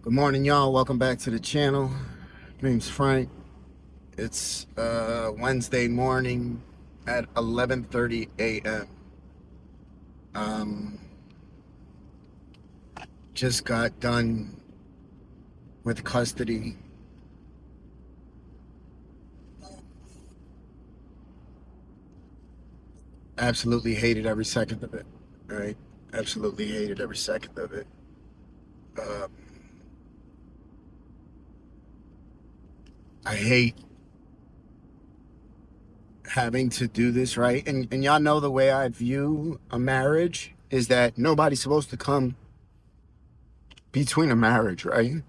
Good morning, y'all. Welcome back to the channel. My name's Frank. It's Wednesday morning at 11:30 a.m. Um, just got done with custody. Absolutely hated every second of it. Right? Absolutely hated every second of it. Um, I hate having to do this, right? And y'all know the way I view a marriage is that nobody's supposed to come between a marriage, right?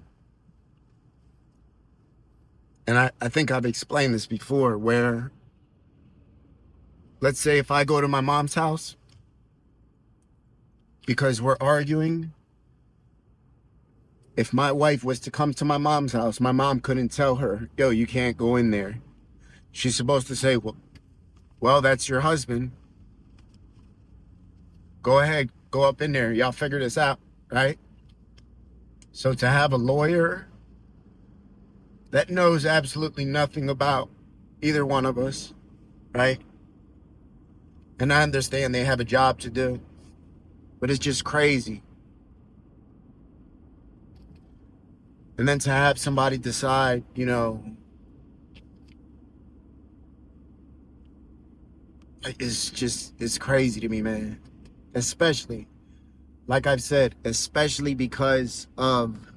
And I think I've explained this before, where let's say if I go to my mom's house because we're arguing, if my wife was to come to my mom's house, my mom couldn't tell her, yo, you can't go in there. She's supposed to say, well, that's your husband. Go ahead, go up in there. Y'all figure this out, right? So to have a lawyer that knows absolutely nothing about either one of us, right? And I understand they have a job to do, but it's just crazy. And then to have somebody decide, it's crazy to me, man. Especially, like I've said, especially because of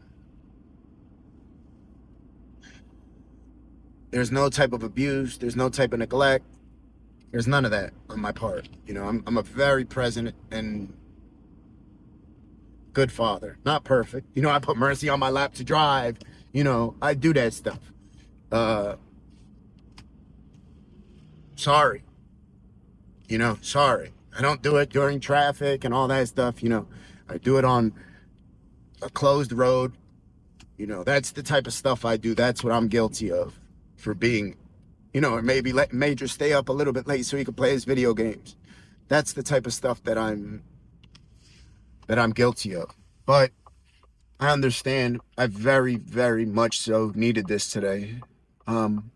there's no type of abuse, there's no type of neglect, there's none of that on my part. I'm a very present and good father. Not perfect. I put Mercy on my lap to drive. I do that stuff. Uh, sorry. Sorry. I don't do it during traffic and all that stuff. I do it on a closed road. That's the type of stuff I do. That's what I'm guilty of for being, or maybe let Major stay up a little bit late so he could play his video games. That's the type of stuff that I'm guilty of. But I understand I very, very much so needed this today. Um,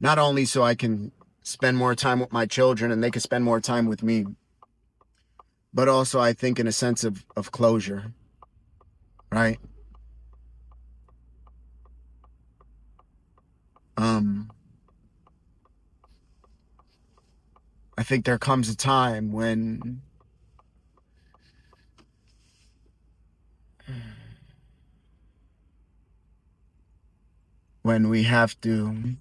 Not only so I can spend more time with my children and they can spend more time with me, but also I think in a sense of closure, right? Um, I think there comes a time when we have to,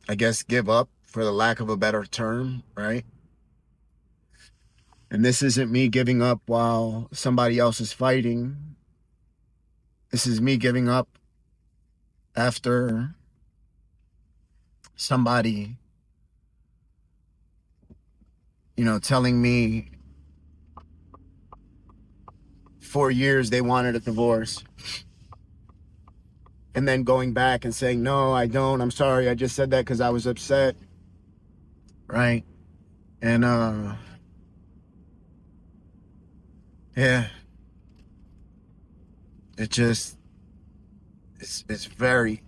I guess, give up, for the lack of a better term, right? And this isn't me giving up while somebody else is fighting. This is me giving up after somebody, telling me for years they wanted a divorce. And then going back and saying, no, I don't. I'm sorry. I just said that because I was upset. Right. And, yeah, it just, it's very,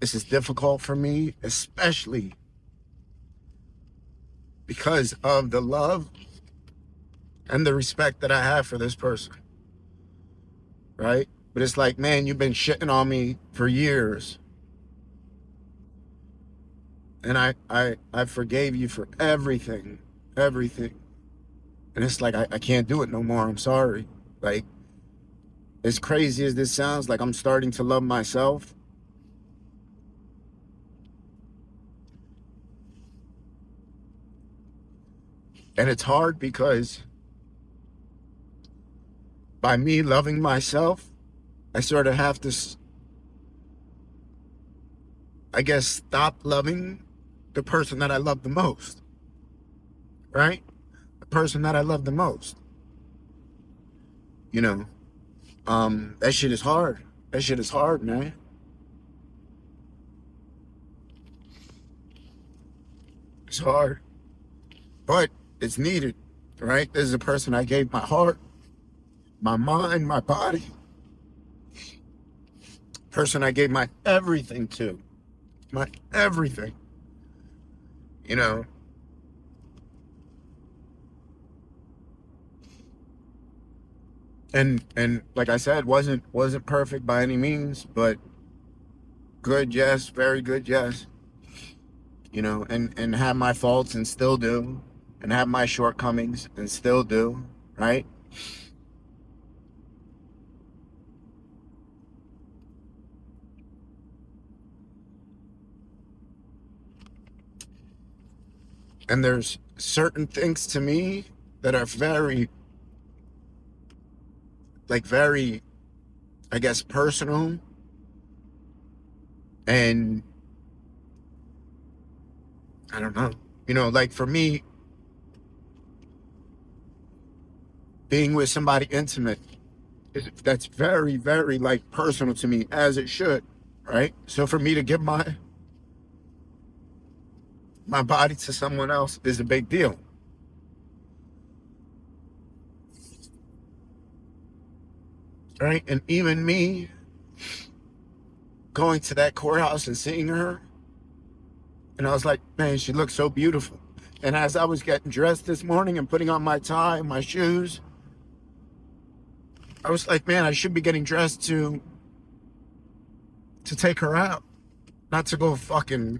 this is difficult for me, especially because of the love and the respect that I have for this person. Right. But it's like, man, you've been shitting on me for years. And I forgave you for everything, everything. And it's like, I can't do it no more. I'm sorry. Like, as crazy as this sounds, like I'm starting to love myself. And it's hard because by me loving myself, I sort of have to, I guess, stop loving the person that I love the most. Right? The person that I love the most. You know, that shit is hard. That shit is hard, man. It's hard, but it's needed. right? This is a person I gave my heart, my mind, my body, person I gave my everything to, my everything, you know. And like I said, wasn't perfect by any means, but good, yes, very good, yes. You know, and have my faults and still do, and have my shortcomings and still do, right? And there's certain things to me that are very, like, very, I guess, personal. And I don't know, like for me, being with somebody intimate, that's very, very, like, personal to me, as it should, right? So for me to give my body to someone else is a big deal, right? And even me going to that courthouse and seeing her, and I was like, man, she looks so beautiful. And as I was getting dressed this morning and putting on my tie and my shoes, I was like, man, I should be getting dressed to take her out, not to go fucking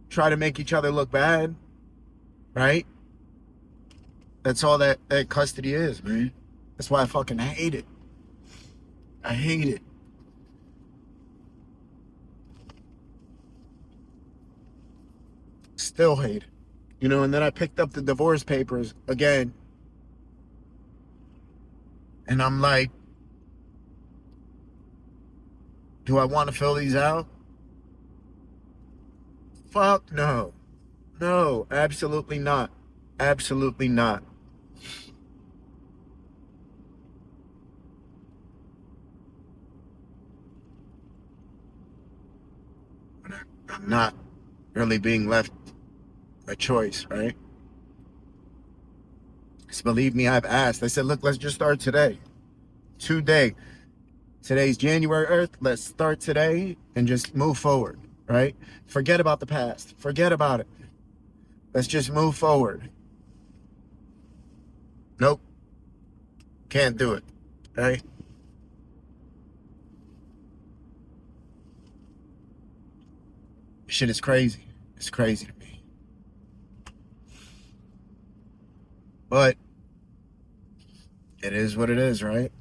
try to make each other look bad, right? That's all that custody is, man. That's why I fucking hate it. I hate it. Still hate it. And then I picked up the divorce papers again, and I'm like, do I want to fill these out? Fuck no. No, absolutely not. Absolutely not. I'm not really being left a choice, right? Because believe me, I've asked. I said, look, let's just start today. Today. Today's January Earth. Let's start today and just move forward, right? Forget about the past. Forget about it. Let's just move forward. Nope. Can't do it, right? Shit is crazy. It's crazy to me. But it is what it is, right?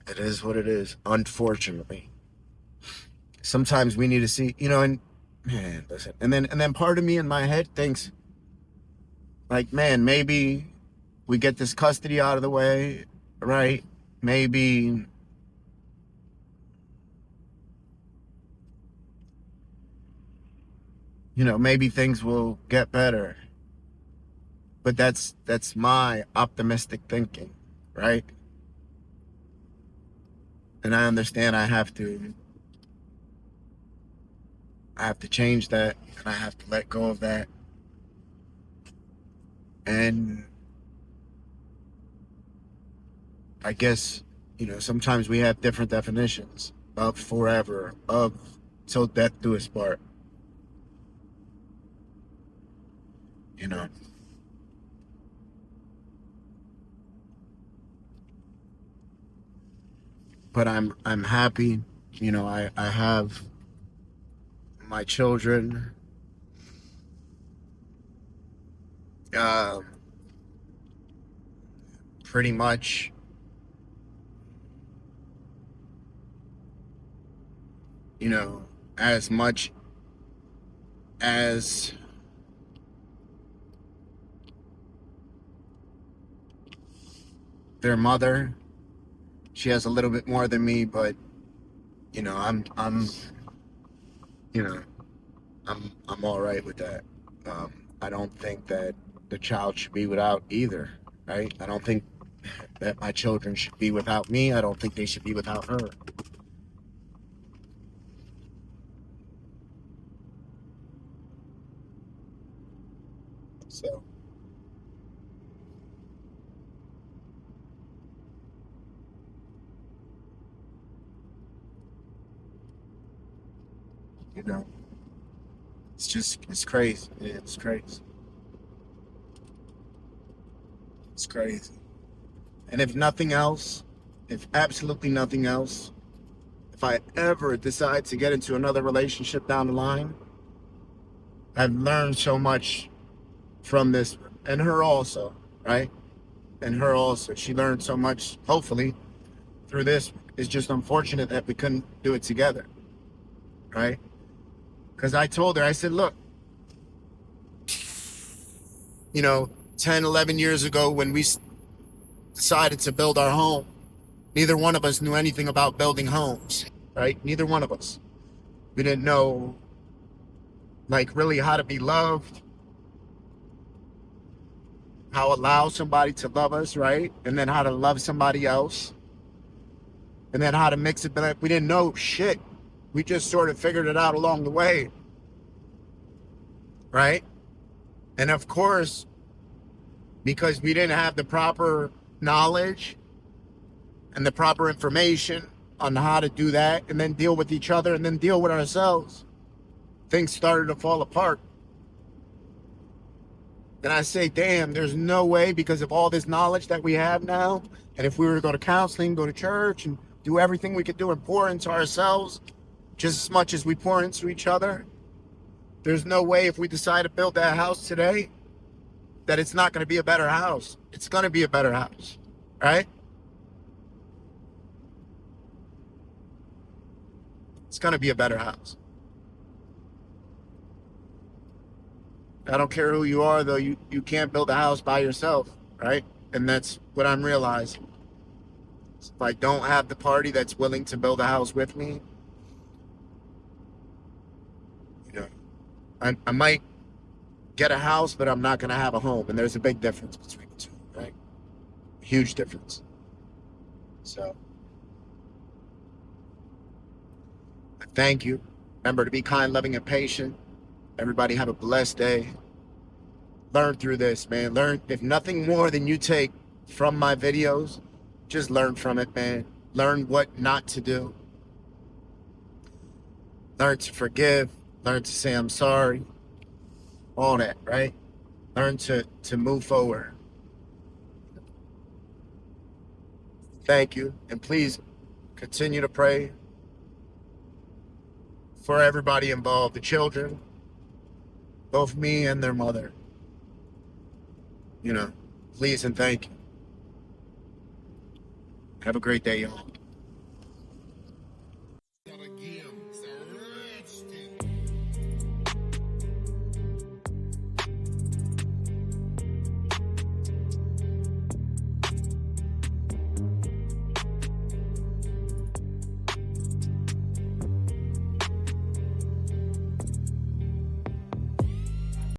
It is what it is, unfortunately. Sometimes we need to see, and man, listen. And then part of me in my head thinks, like, man, maybe we get this custody out of the way, right? Maybe, maybe things will get better. But that's my optimistic thinking, right? And I understand I have to change that, and I have to let go of that. And I guess, sometimes we have different definitions of forever, of till death do us part, you know. But I'm happy, I have my children, uh, pretty much, you know, as much as their mother. She has a little bit more than me, but I'm you know I'm all right with that. I don't think that the child should be without either, right? I don't think that my children should be without me. I don't think they should be without her. So You know, it's crazy. Man. It's crazy. It's crazy. And if nothing else, if absolutely nothing else, if I ever decide to get into another relationship down the line, I've learned so much from this, and her also, right? And her also. She learned so much, hopefully, through this. It's just unfortunate that we couldn't do it together, right? Because I told her, I said, look, 10, 11 years ago when we decided to build our home, neither one of us knew anything about building homes, right? Neither one of us. We didn't know, like, really how to be loved, how to allow somebody to love us, right? And then how to love somebody else. And then how to mix it. But we didn't know shit. We just sort of figured it out along the way, right? And of course, because we didn't have the proper knowledge and the proper information on how to do that and then deal with each other and then deal with ourselves, things started to fall apart. And I say, damn, there's no way, because of all this knowledge that we have now, and if we were to go to counseling, go to church, and do everything we could do and pour into ourselves just as much as we pour into each other, there's no way if we decide to build that house today that it's not going to be a better house. It's going to be a better house, right? It's going to be a better house. I don't care who you are, though. You can't build a house by yourself, right? And that's what I'm realizing. So if I don't have the party that's willing to build a house with me, I might get a house, but I'm not going to have a home. And there's a big difference between the two, right? Huge difference. So, thank you. Remember to be kind, loving, and patient. Everybody have a blessed day. Learn through this, man. Learn, if nothing more than you take from my videos, just learn from it, man. Learn what not to do. Learn to forgive. Learn to say I'm sorry. All that, right? Learn to move forward. Thank you. And please continue to pray for everybody involved, the children, both me and their mother. Please and thank you. Have a great day, y'all.